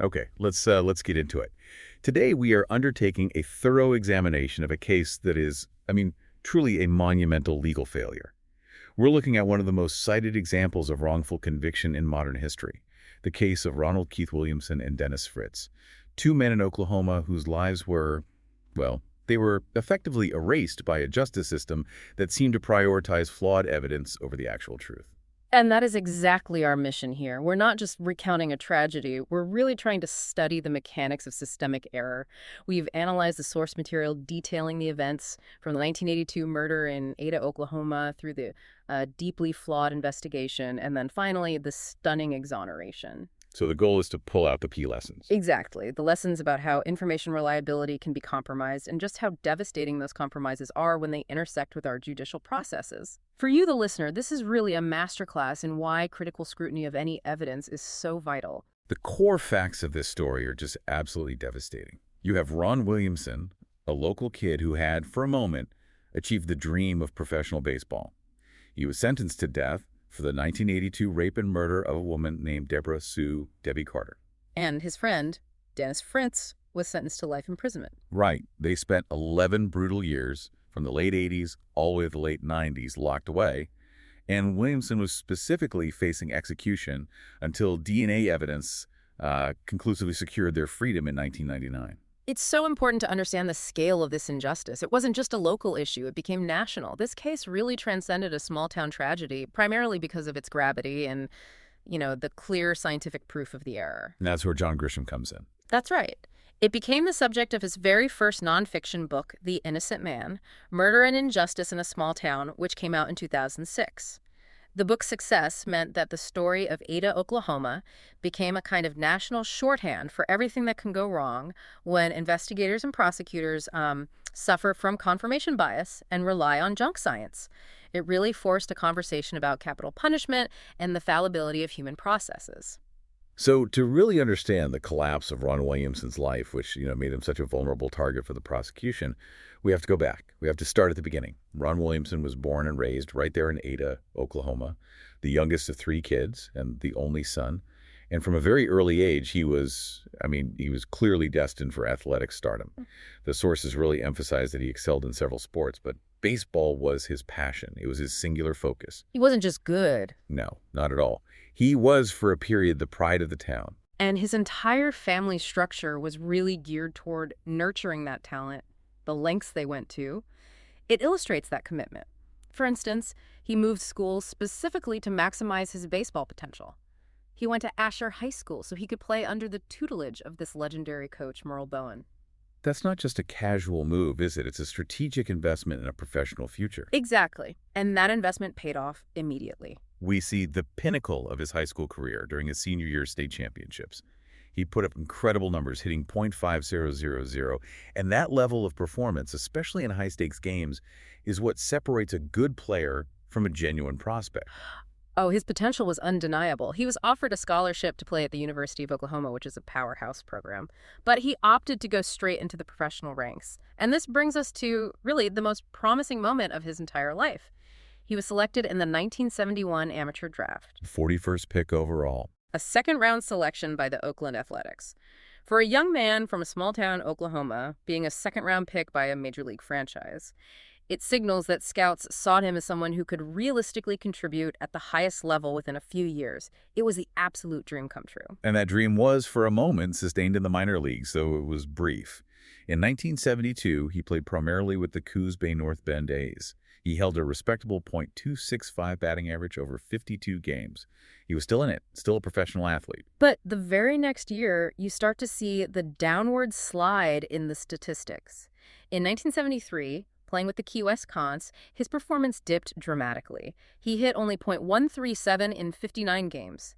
Okay, let's get into it. Today we are undertaking a thorough examination of a case that is, truly a monumental legal failure. We're looking at one of the most cited examples of wrongful conviction in modern history, the case of Ronald Keith Williamson and Dennis Fritz, two men in Oklahoma whose lives were, well, they were effectively erased by a justice system that seemed to prioritize flawed evidence over the actual truth. And that is exactly our mission here. We're not just recounting a tragedy. We're really trying to study the mechanics of systemic error. We've analyzed the source material detailing the events from the 1982 murder in Ada, Oklahoma, through the deeply flawed investigation, and then finally the stunning exoneration. So the goal is to pull out the key lessons. Exactly. The lessons about how information reliability can be compromised and just how devastating those compromises are when they intersect with our judicial processes. For you, the listener, this is really a masterclass in why critical scrutiny of any evidence is so vital. The core facts of this story are just absolutely devastating. You have Ron Williamson, a local kid who had, for a moment, achieved the dream of professional baseball. He was sentenced to death for the 1982 rape and murder of a woman named Debra Sue Carter. And his friend, Dennis Fritz, was sentenced to life imprisonment. Right. They spent 11 brutal years, from the late 80s all the way to the late 90s, locked away. And Williamson was specifically facing execution until DNA evidence conclusively secured their freedom in 1999. It's so important to understand the scale of this injustice. It wasn't just a local issue, it became national. This case really transcended a small-town tragedy, primarily because of its gravity and, the clear scientific proof of the error. And that's where John Grisham comes in. That's right. It became the subject of his very first nonfiction book, The Innocent Man, Murder and Injustice in a Small Town, which came out in 2006. The book's success meant that the story of Ada, Oklahoma, became a kind of national shorthand for everything that can go wrong when investigators and prosecutors suffer from confirmation bias and rely on junk science. It really forced a conversation about capital punishment and the fallibility of human processes. So to really understand the collapse of Ron Williamson's life, which made him such a vulnerable target for the prosecution, we have to go back. We have to start at the beginning. Ron Williamson was born and raised right there in Ada, Oklahoma, the youngest of three kids and the only son. And from a very early age, he was clearly destined for athletic stardom. The sources really emphasized that he excelled in several sports, but baseball was his passion. It was his singular focus. He wasn't just good. No, not at all. He was, for a period, the pride of the town. And his entire family structure was really geared toward nurturing that talent, the lengths they went to. It illustrates that commitment. For instance, he moved schools specifically to maximize his baseball potential. He went to Asher High School so he could play under the tutelage of this legendary coach, Merle Bowen. That's not just a casual move, is it? It's a strategic investment in a professional future. Exactly. And that investment paid off immediately. We see the pinnacle of his high school career during his senior year state championships. He put up incredible numbers, hitting .5000, and that level of performance, especially in high-stakes games, is what separates a good player from a genuine prospect. Oh, his potential was undeniable. He was offered a scholarship to play at the University of Oklahoma, which is a powerhouse program, but he opted to go straight into the professional ranks. And this brings us to, really, the most promising moment of his entire life. He was selected in the 1971 amateur draft. 41st pick overall. A second-round selection by the Oakland Athletics. For a young man from a small-town Oklahoma, being a second-round pick by a major league franchise, it signals that scouts sought him as someone who could realistically contribute at the highest level within a few years. It was the absolute dream come true. And that dream was, for a moment, sustained in the minor leagues, though it was brief. In 1972, he played primarily with the Coos Bay North Bend A's. He held a respectable .265 batting average over 52 games. He was still in it, still a professional athlete. But the very next year, you start to see the downward slide in the statistics. In 1973, playing with the Key West Cons, his performance dipped dramatically. He hit only .137 in 59 games.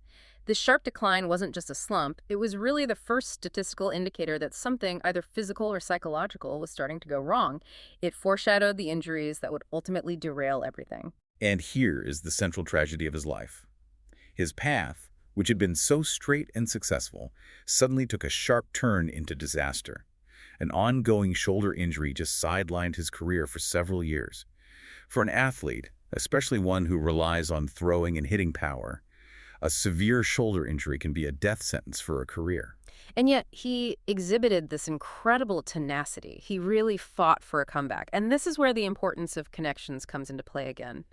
This sharp decline wasn't just a slump, it was really the first statistical indicator that something, either physical or psychological, was starting to go wrong. It foreshadowed the injuries that would ultimately derail everything. And here is the central tragedy of his life. His path, which had been so straight and successful, suddenly took a sharp turn into disaster. An ongoing shoulder injury just sidelined his career for several years. For an athlete, especially one who relies on throwing and hitting power, a severe shoulder injury can be a death sentence for a career. And yet he exhibited this incredible tenacity. He really fought for a comeback. And this is where the importance of connections comes into play again.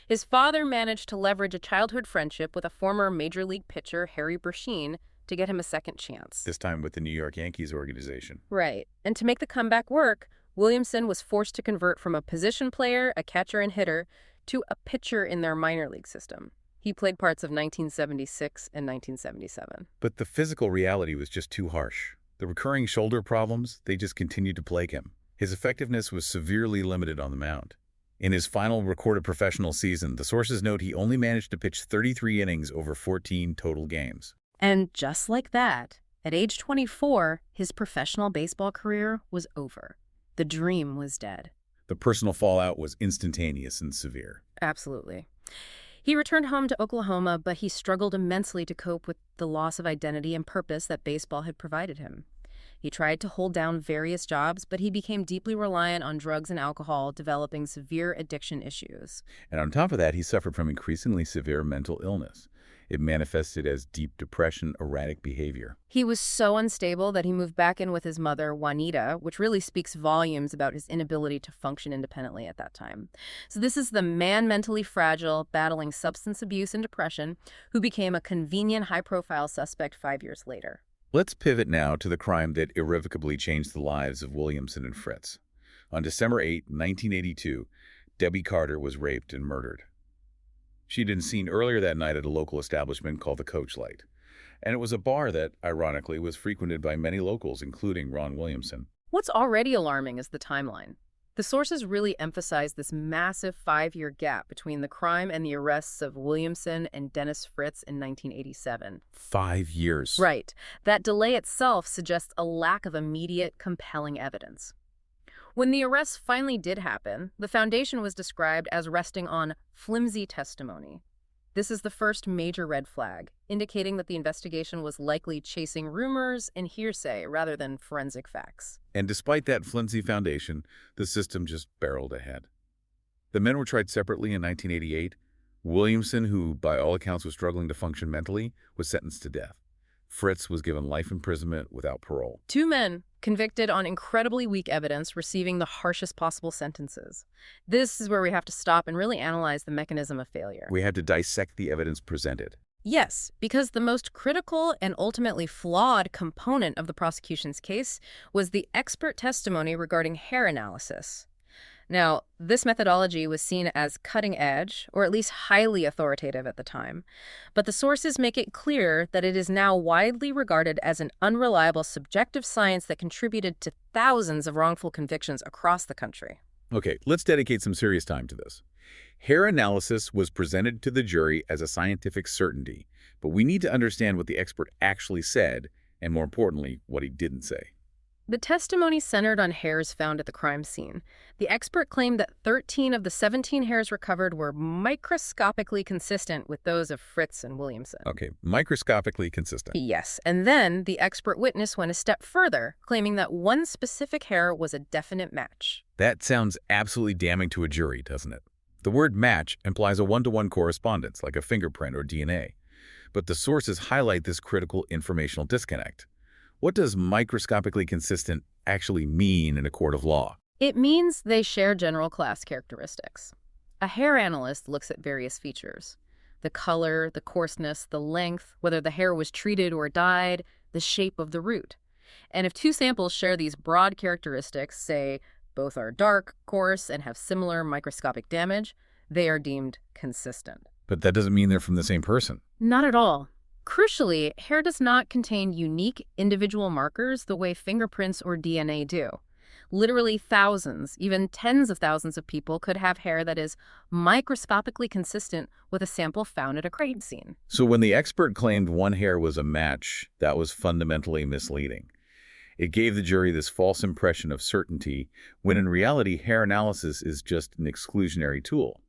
His father managed to leverage a childhood friendship with a former Major League pitcher, Harry Bersheen, to get him a second chance. This time with the New York Yankees organization. Right. And to make the comeback work, Williamson was forced to convert from a position player, a catcher and hitter, to a pitcher in their minor league system. He played parts of 1976 and 1977. But the physical reality was just too harsh. The recurring shoulder problems, they just continued to plague him. His effectiveness was severely limited on the mound. In his final recorded professional season, the sources note he only managed to pitch 33 innings over 14 total games. And just like that, at age 24, his professional baseball career was over. The dream was dead. The personal fallout was instantaneous and severe. Absolutely. He returned home to Oklahoma, but he struggled immensely to cope with the loss of identity and purpose that baseball had provided him. He tried to hold down various jobs, but he became deeply reliant on drugs and alcohol, developing severe addiction issues. And on top of that, he suffered from increasingly severe mental illness. It manifested as deep depression, erratic behavior. He was so unstable that he moved back in with his mother, Juanita, which really speaks volumes about his inability to function independently at that time. So this is the man mentally fragile, battling substance abuse and depression, who became a convenient, high-profile suspect 5 years later. Let's pivot now to the crime that irrevocably changed the lives of Williamson and Fritz. On December 8, 1982, Debbie Carter was raped and murdered. She'd been seen earlier that night at a local establishment called the Coach Light. And it was a bar that, ironically, was frequented by many locals, including Ron Williamson. What's already alarming is the timeline. The sources really emphasize this massive 5-year gap between the crime and the arrests of Williamson and Dennis Fritz in 1987. 5 years. Right. That delay itself suggests a lack of immediate, compelling evidence. When the arrests finally did happen, the foundation was described as resting on flimsy testimony. This is the first major red flag, indicating that the investigation was likely chasing rumors and hearsay rather than forensic facts. And despite that flimsy foundation, the system just barreled ahead. The men were tried separately in 1988. Williamson, who by all accounts was struggling to function mentally, was sentenced to death. Fritz was given life imprisonment without parole. 2 men convicted on incredibly weak evidence, receiving the harshest possible sentences. This is where we have to stop and really analyze the mechanism of failure. We had to dissect the evidence presented. Yes, because the most critical and ultimately flawed component of the prosecution's case was the expert testimony regarding hair analysis. Now, this methodology was seen as cutting edge, or at least highly authoritative at the time, but the sources make it clear that it is now widely regarded as an unreliable subjective science that contributed to thousands of wrongful convictions across the country. Okay, let's dedicate some serious time to this. Hair analysis was presented to the jury as a scientific certainty, but we need to understand what the expert actually said, and more importantly, what he didn't say. The testimony centered on hairs found at the crime scene. The expert claimed that 13 of the 17 hairs recovered were microscopically consistent with those of Fritz and Williamson. Okay, microscopically consistent. Yes, and then the expert witness went a step further, claiming that one specific hair was a definite match. That sounds absolutely damning to a jury, doesn't it? The word match implies a one-to-one correspondence, like a fingerprint or DNA. But the sources highlight this critical informational disconnect. What does microscopically consistent actually mean in a court of law? It means they share general class characteristics. A hair analyst looks at various features: the color, the coarseness, the length, whether the hair was treated or dyed, the shape of the root. And if 2 samples share these broad characteristics, say both are dark, coarse, and have similar microscopic damage, they are deemed consistent. But that doesn't mean they're from the same person. Not at all. Crucially, hair does not contain unique individual markers the way fingerprints or DNA do. Literally thousands, even tens of thousands of people could have hair that is microscopically consistent with a sample found at a crime scene. So when the expert claimed one hair was a match, that was fundamentally misleading. It gave the jury this false impression of certainty, when in reality, hair analysis is just an exclusionary tool.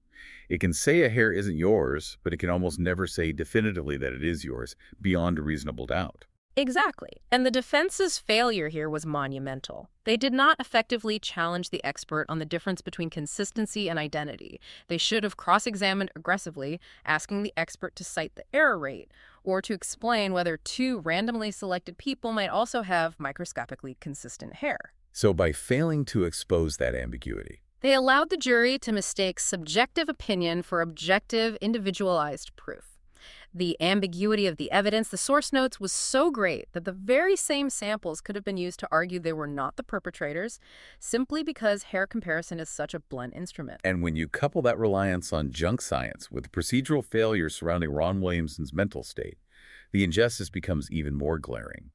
It can say a hair isn't yours, but it can almost never say definitively that it is yours, beyond a reasonable doubt. Exactly. And the defense's failure here was monumental. They did not effectively challenge the expert on the difference between consistency and identity. They should have cross-examined aggressively, asking the expert to cite the error rate, or to explain whether two randomly selected people might also have microscopically consistent hair. So by failing to expose that ambiguity, They allowed the jury to mistake subjective opinion for objective, individualized proof. The ambiguity of the evidence, the source notes, was so great that the very same samples could have been used to argue they were not the perpetrators, simply because hair comparison is such a blunt instrument. and when you couple that reliance on junk science with the procedural failures surrounding Ron Williamson's mental state, the injustice becomes even more glaring.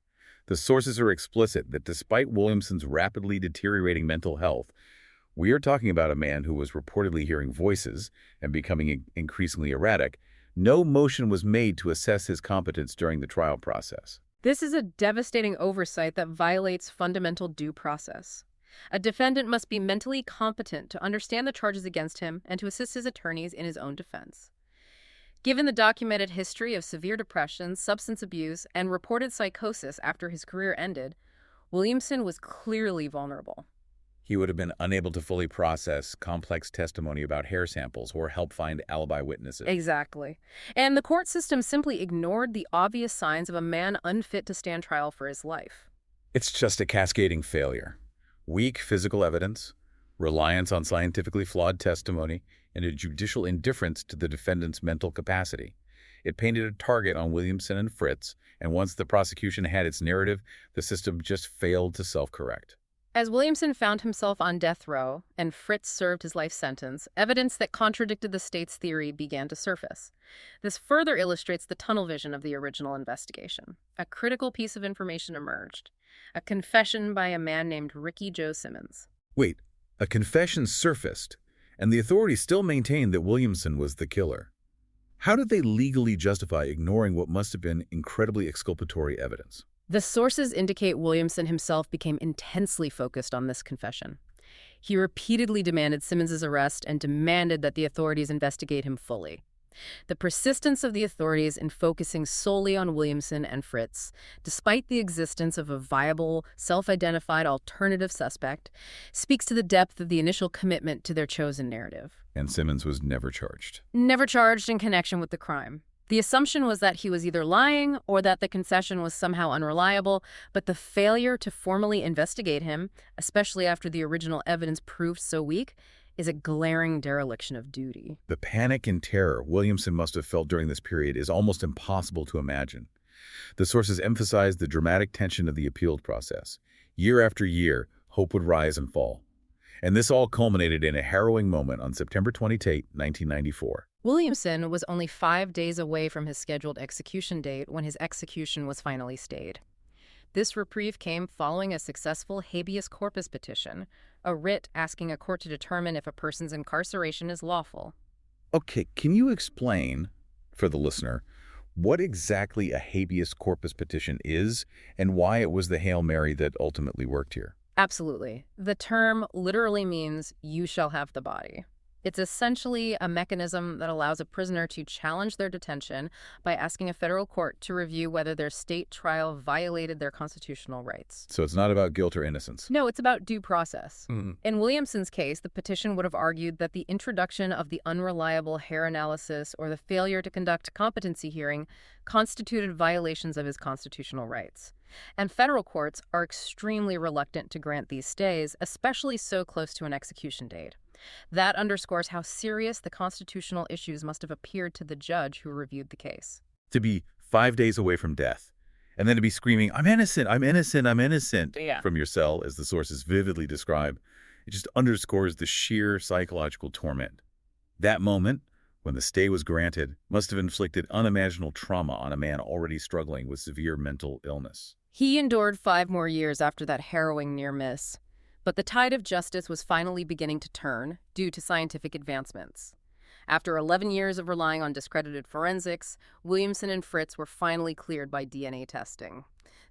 The sources are explicit that despite Williamson's rapidly deteriorating mental health, we are talking about a man who was reportedly hearing voices and becoming increasingly erratic. No motion was made to assess his competence during the trial process. This is a devastating oversight that violates fundamental due process. A defendant must be mentally competent to understand the charges against him and to assist his attorneys in his own defense. Given the documented history of severe depression, substance abuse, and reported psychosis after his career ended, Williamson was clearly vulnerable. He would have been unable to fully process complex testimony about hair samples or help find alibi witnesses. Exactly. And the court system simply ignored the obvious signs of a man unfit to stand trial for his life. It's just a cascading failure. Weak physical evidence, reliance on scientifically flawed testimony, and a judicial indifference to the defendant's mental capacity. It painted a target on Williamson and Fritz, and once the prosecution had its narrative, the system just failed to self-correct. As Williamson found himself on death row and Fritz served his life sentence, evidence that contradicted the state's theory began to surface. This further illustrates the tunnel vision of the original investigation. A critical piece of information emerged: a confession by a man named Ricky Joe Simmons. Wait, a confession surfaced, and the authorities still maintained that Williamson was the killer. How did they legally justify ignoring what must have been incredibly exculpatory evidence? The sources indicate Williamson himself became intensely focused on this confession. He repeatedly demanded Simmons's arrest and demanded that the authorities investigate him fully. The persistence of the authorities in focusing solely on Williamson and Fritz, despite the existence of a viable, self-identified alternative suspect, speaks to the depth of the initial commitment to their chosen narrative. And Simmons was never charged. Never charged in connection with the crime. The assumption was that he was either lying or that the confession was somehow unreliable, but the failure to formally investigate him, especially after the original evidence proved so weak, is a glaring dereliction of duty. The panic and terror Williamson must have felt during this period is almost impossible to imagine. The sources emphasize the dramatic tension of the appeal process. Year after year, hope would rise and fall. And this all culminated in a harrowing moment on September 28, 1994. Williamson was only 5 days away from his scheduled execution date when his execution was finally stayed. This reprieve came following a successful habeas corpus petition, a writ asking a court to determine if a person's incarceration is lawful. Okay, can you explain, for the listener, what exactly a habeas corpus petition is and why it was the Hail Mary that ultimately worked here? Absolutely. The term literally means "you shall have the body." It's essentially a mechanism that allows a prisoner to challenge their detention by asking a federal court to review whether their state trial violated their constitutional rights. So it's not about guilt or innocence. No, it's about due process. Mm-hmm. In Williamson's case, the petition would have argued that the introduction of the unreliable hair analysis or the failure to conduct a competency hearing constituted violations of his constitutional rights. And federal courts are extremely reluctant to grant these stays, especially so close to an execution date. That underscores how serious the constitutional issues must have appeared to the judge who reviewed the case. To be 5 days away from death, and then to be screaming, "I'm innocent, I'm innocent, I'm innocent," from your cell, as the sources vividly describe, it just underscores the sheer psychological torment. That moment, when the stay was granted, must have inflicted unimaginable trauma on a man already struggling with severe mental illness. He endured 5 more years after that harrowing near miss. But the tide of justice was finally beginning to turn due to scientific advancements. After 11 years of relying on discredited forensics, Williamson and Fritz were finally cleared by DNA testing.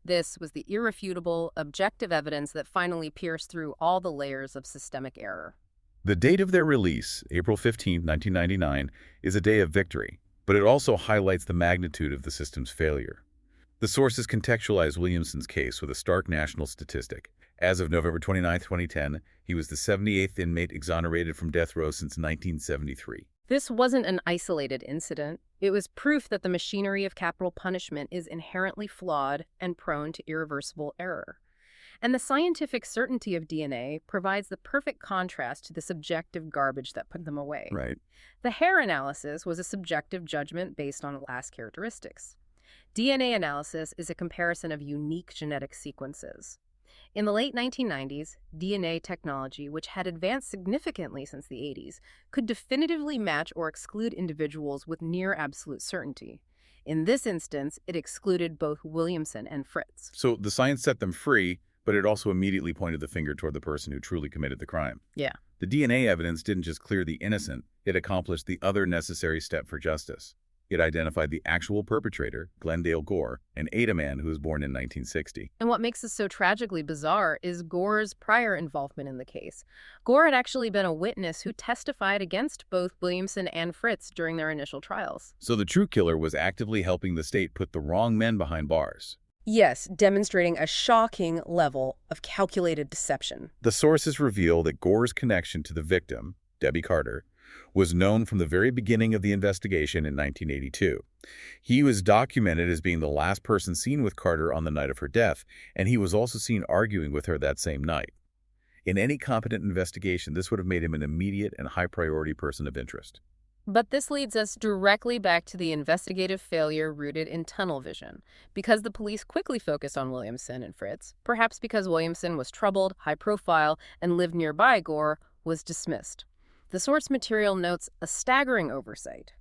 This was the irrefutable, objective evidence that finally pierced through all the layers of systemic error. The date of their release, April 15, 1999, is a day of victory, but it also highlights the magnitude of the system's failure. The sources contextualize Williamson's case with a stark national statistic. As of November 29, 2010, he was the 78th inmate exonerated from death row since 1973. This wasn't an isolated incident. It was proof that the machinery of capital punishment is inherently flawed and prone to irreversible error. And the scientific certainty of DNA provides the perfect contrast to the subjective garbage that put them away. Right. The hair analysis was a subjective judgment based on last characteristics. DNA analysis is a comparison of unique genetic sequences. In the late 1990s, DNA technology, which had advanced significantly since the 80s, could definitively match or exclude individuals with near absolute certainty. In this instance, it excluded both Williamson and Fritz. So the science set them free, but it also immediately pointed the finger toward the person who truly committed the crime. Yeah. The DNA evidence didn't just clear the innocent, it accomplished the other necessary step for justice. It identified the actual perpetrator, Glendale Gore, an Ada man who was born in 1960. And what makes this so tragically bizarre is Gore's prior involvement in the case. Gore had actually been a witness who testified against both Williamson and Fritz during their initial trials. So the true killer was actively helping the state put the wrong men behind bars. Yes, demonstrating a shocking level of calculated deception. The sources reveal that Gore's connection to the victim, Debbie Carter, was known from the very beginning of the investigation in 1982. He was documented as being the last person seen with Carter on the night of her death, and he was also seen arguing with her that same night. In any competent investigation, this would have made him an immediate and high-priority person of interest. But this leads us directly back to the investigative failure rooted in tunnel vision. Because the police quickly focused on Williamson and Fritz, perhaps because Williamson was troubled, high-profile, and lived nearby, Gore was dismissed. The source material notes a staggering oversight.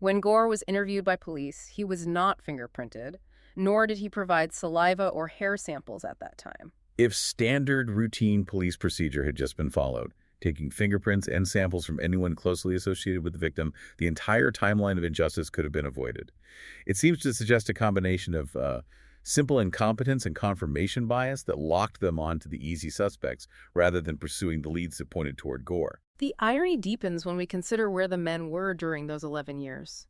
When Gore was interviewed by police, he was not fingerprinted, nor did he provide saliva or hair samples at that time. If standard routine police procedure had just been followed, taking fingerprints and samples from anyone closely associated with the victim, the entire timeline of injustice could have been avoided. It seems to suggest a combination of simple incompetence and confirmation bias that locked them onto the easy suspects rather than pursuing the leads that pointed toward Gore. The irony deepens when we consider where the men were during those 11 years.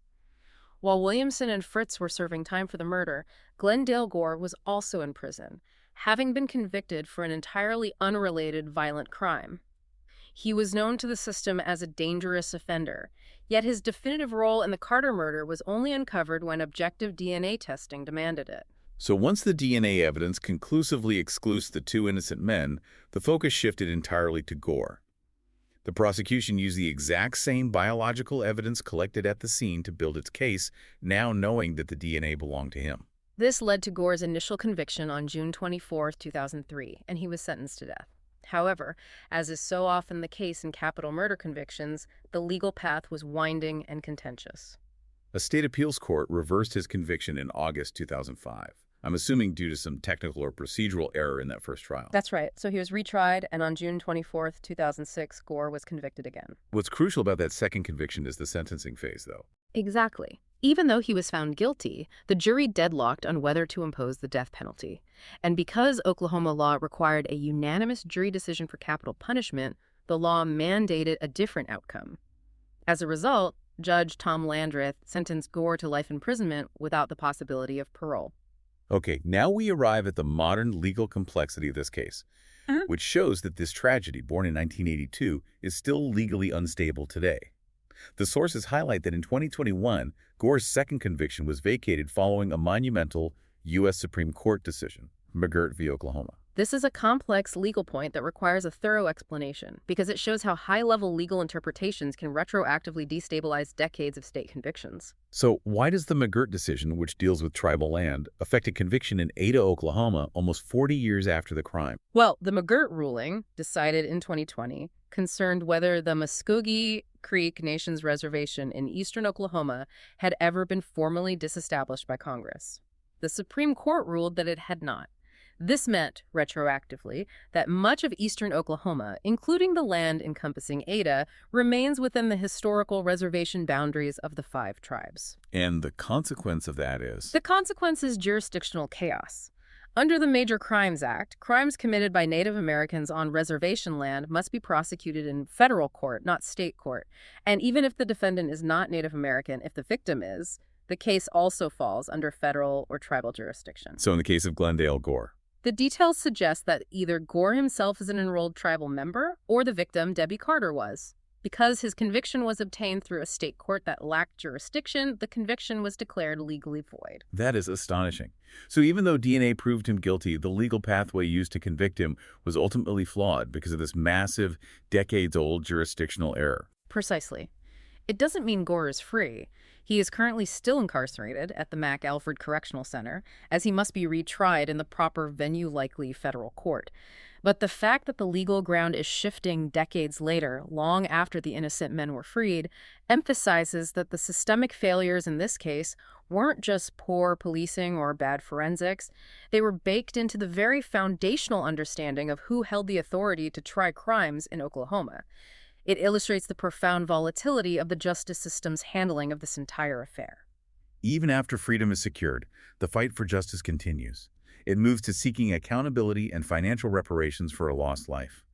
While Williamson and Fritz were serving time for the murder, Glendale Gore was also in prison, having been convicted for an entirely unrelated violent crime. He was known to the system as a dangerous offender, yet his definitive role in the Carter murder was only uncovered when objective DNA testing demanded it. So once the DNA evidence conclusively excludes the two innocent men, the focus shifted entirely to Gore. The prosecution used the exact same biological evidence collected at the scene to build its case, now knowing that the DNA belonged to him. This led to Gore's initial conviction on June 24, 2003, and he was sentenced to death. However, as is so often the case in capital murder convictions, the legal path was winding and contentious. A state appeals court reversed his conviction in August 2005. I'm assuming due to some technical or procedural error in that first trial. That's right. So he was retried, and on June 24, 2006, Gore was convicted again. What's crucial about that second conviction is the sentencing phase, though. Exactly. Even though he was found guilty, the jury deadlocked on whether to impose the death penalty. And because Oklahoma law required a unanimous jury decision for capital punishment, the law mandated a different outcome. As a result, Judge Tom Landreth sentenced Gore to life imprisonment without the possibility of parole. Okay, now we arrive at the modern legal complexity of this case, which shows that this tragedy, born in 1982, is still legally unstable today. The sources highlight that in 2021, Gore's second conviction was vacated following a monumental U.S. Supreme Court decision, McGirt v. Oklahoma. This is a complex legal point that requires a thorough explanation because it shows how high-level legal interpretations can retroactively destabilize decades of state convictions. So why does the McGirt decision, which deals with tribal land, affect a conviction in Ada, Oklahoma, almost 40 years after the crime? Well, the McGirt ruling, decided in 2020, concerned whether the Muskogee Creek Nation's reservation in eastern Oklahoma had ever been formally disestablished by Congress. The Supreme Court ruled that it had not. This meant, retroactively, that much of eastern Oklahoma, including the land encompassing Ada, remains within the historical reservation boundaries of the 5 tribes. And the consequence of that is? The consequence is jurisdictional chaos. Under the Major Crimes Act, crimes committed by Native Americans on reservation land must be prosecuted in federal court, not state court. And even if the defendant is not Native American, if the victim is, the case also falls under federal or tribal jurisdiction. So in the case of Glendale Gore? The details suggest that either Gore himself is an enrolled tribal member or the victim, Debbie Carter, was. Because his conviction was obtained through a state court that lacked jurisdiction, the conviction was declared legally void. That is astonishing. So even though DNA proved him guilty, the legal pathway used to convict him was ultimately flawed because of this massive, decades-old jurisdictional error. Precisely. It doesn't mean Gore is free. He is currently still incarcerated at the McAlford Correctional Center, as he must be retried in the proper venue-likely federal court. But the fact that the legal ground is shifting decades later, long after the innocent men were freed, emphasizes that the systemic failures in this case weren't just poor policing or bad forensics. They were baked into the very foundational understanding of who held the authority to try crimes in Oklahoma. It illustrates the profound volatility of the justice system's handling of this entire affair. Even after freedom is secured, the fight for justice continues. It moves to seeking accountability and financial reparations for a lost life.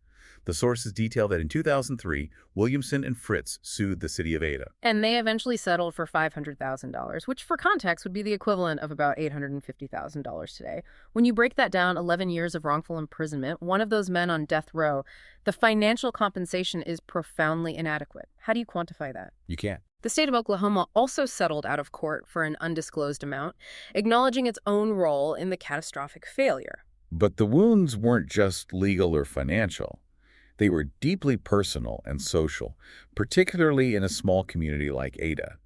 The sources detail that in 2003, Williamson and Fritz sued the city of Ada. And they eventually settled for $500,000, which for context would be the equivalent of about $850,000 today. When you break that down, 11 years of wrongful imprisonment, one of those men on death row, the financial compensation is profoundly inadequate. How do you quantify that? You can't. The state of Oklahoma also settled out of court for an undisclosed amount, acknowledging its own role in the catastrophic failure. But the wounds weren't just legal or financial. They were deeply personal and social, particularly in a small community like Ada.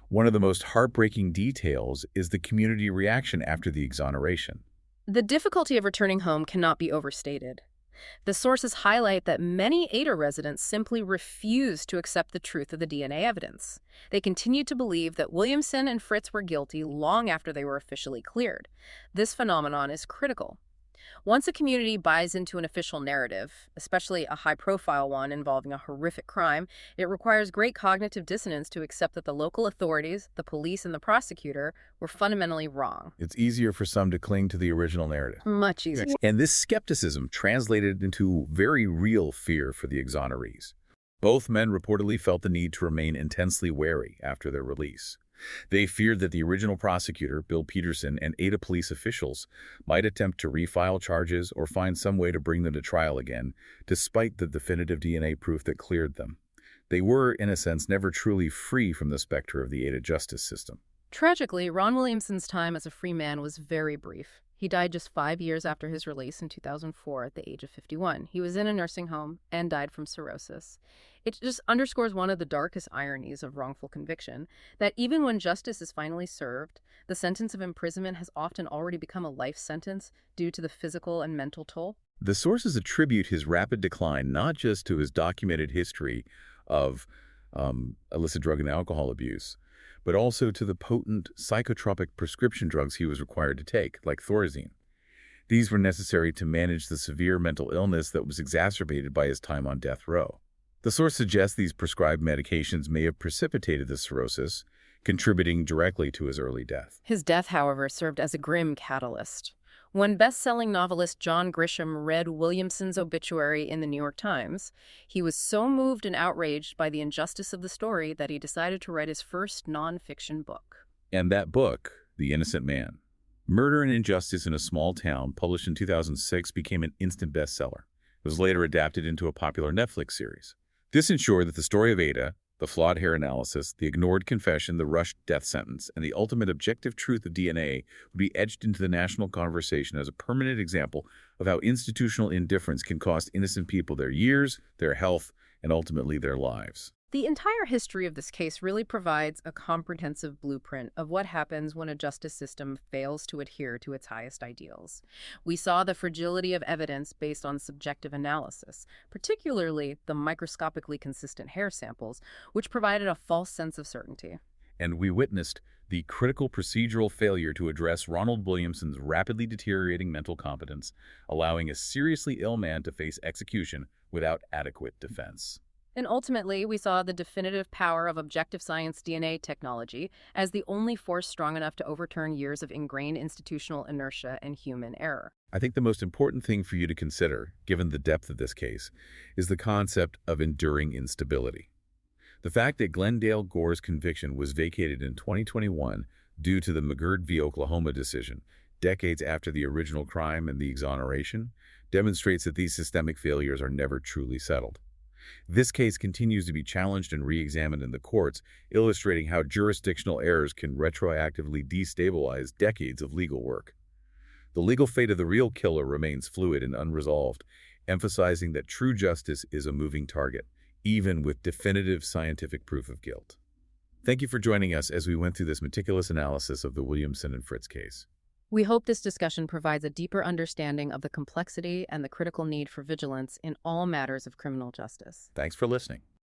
One of the most heartbreaking details is the community reaction after the exoneration. The difficulty of returning home cannot be overstated. The sources highlight that many Ada residents simply refused to accept the truth of the DNA evidence. They continued to believe that Williamson and Fritz were guilty long after they were officially cleared. This phenomenon is critical. Once a community buys into an official narrative, especially a high-profile one involving a horrific crime, it requires great cognitive dissonance to accept that the local authorities, the police, and the prosecutor were fundamentally wrong. It's easier for some to cling to the original narrative. Much easier. And this skepticism translated into very real fear for the exonerees. Both men reportedly felt the need to remain intensely wary after their release. They feared that the original prosecutor, Bill Peterson, and Ada police officials might attempt to refile charges or find some way to bring them to trial again, despite the definitive DNA proof that cleared them. They were, in a sense, never truly free from the specter of the Ada justice system. Tragically, Ron Williamson's time as a free man was very brief. He died just 5 years after his release in 2004 at the age of 51. He was in a nursing home and died from cirrhosis. It just underscores one of the darkest ironies of wrongful conviction, that even when justice is finally served, the sentence of imprisonment has often already become a life sentence due to the physical and mental toll. The sources attribute his rapid decline not just to his documented history of illicit drug and alcohol abuse, but also to the potent psychotropic prescription drugs he was required to take, like Thorazine. These were necessary to manage the severe mental illness that was exacerbated by his time on death row. The source suggests these prescribed medications may have precipitated the cirrhosis, contributing directly to his early death. His death, however, served as a grim catalyst. When best-selling novelist John Grisham read Williamson's obituary in the New York Times, he was so moved and outraged by the injustice of the story that he decided to write his first nonfiction book. And that book, The Innocent Man, Murder and Injustice in a Small Town, published in 2006, became an instant bestseller. It was later adapted into a popular Netflix series. This ensured that the story of Ada, the flawed hair analysis, the ignored confession, the rushed death sentence, and the ultimate objective truth of DNA would be etched into the national conversation as a permanent example of how institutional indifference can cost innocent people their years, their health, and ultimately their lives. The entire history of this case really provides a comprehensive blueprint of what happens when a justice system fails to adhere to its highest ideals. We saw the fragility of evidence based on subjective analysis, particularly the microscopically consistent hair samples, which provided a false sense of certainty. And we witnessed the critical procedural failure to address Ronald Williamson's rapidly deteriorating mental competence, allowing a seriously ill man to face execution without adequate defense. And ultimately, we saw the definitive power of objective science DNA technology as the only force strong enough to overturn years of ingrained institutional inertia and human error. I think the most important thing for you to consider, given the depth of this case, is the concept of enduring instability. The fact that Glendale Gore's conviction was vacated in 2021 due to the McGirt v. Oklahoma decision, decades after the original crime and the exoneration, demonstrates that these systemic failures are never truly settled. This case continues to be challenged and re-examined in the courts, illustrating how jurisdictional errors can retroactively destabilize decades of legal work. The legal fate of the real killer remains fluid and unresolved, emphasizing that true justice is a moving target, even with definitive scientific proof of guilt. Thank you for joining us as we went through this meticulous analysis of the Williamson and Fritz case. We hope this discussion provides a deeper understanding of the complexity and the critical need for vigilance in all matters of criminal justice. Thanks for listening.